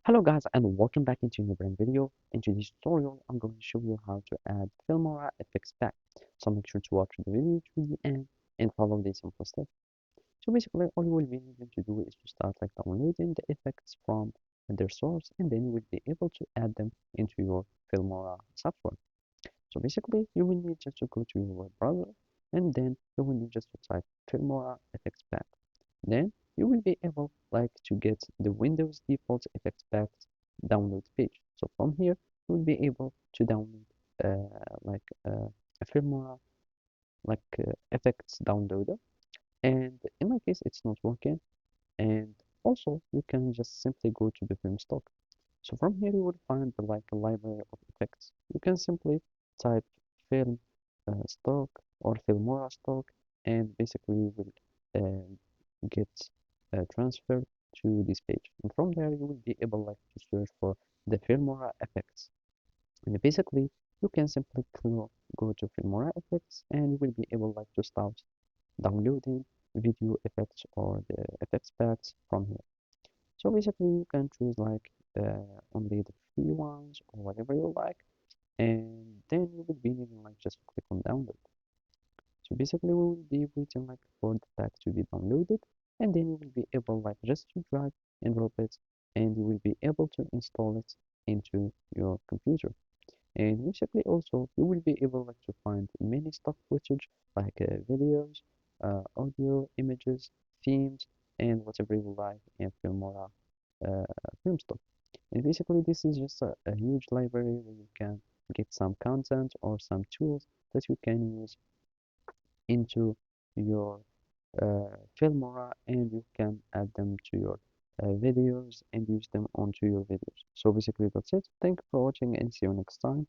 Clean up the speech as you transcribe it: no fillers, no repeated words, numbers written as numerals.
Hello guys and welcome back into a new brand video. In today's tutorial, I'm going to show you how to add Filmora effects pack. So make sure to watch the video to the end and follow the simple steps. So basically all you will be needing to do is to start downloading the effects from their source, and then you will be able to add them into your Filmora software. So basically you will need just to go to your web browser, and then you will need just to type Filmora effects pack. Then you will be able to get the Windows default effects packs download page. So from here you will be able to download a firmware effects downloader. And in my case it's not working. And also you can just simply go to the film stock. So from here you will find a library of effects. You can simply type film stock or Filmora stock, and basically you will get transferred to this page. And from there you will be able to search for the Filmora effects. And basically you can simply go to Filmora effects, and you will be able to start downloading video effects or the effects packs from here. So basically you can choose only the free ones or whatever you like, and then you will be needing just to click on download. So basically we will be waiting for the pack to be downloaded, and then you will be able just to drag and drop it, and you will be able to install it into your computer. And basically also you will be able to find many stock footage videos, audio, images, themes, and whatever you like in Filmora uh, film stock. And basically this is just a huge library where you can get some content or some tools that you can use into your Filmora, and you can add them to your videos and use them onto your videos. So basically that's it. Thank you for watching and see you next time.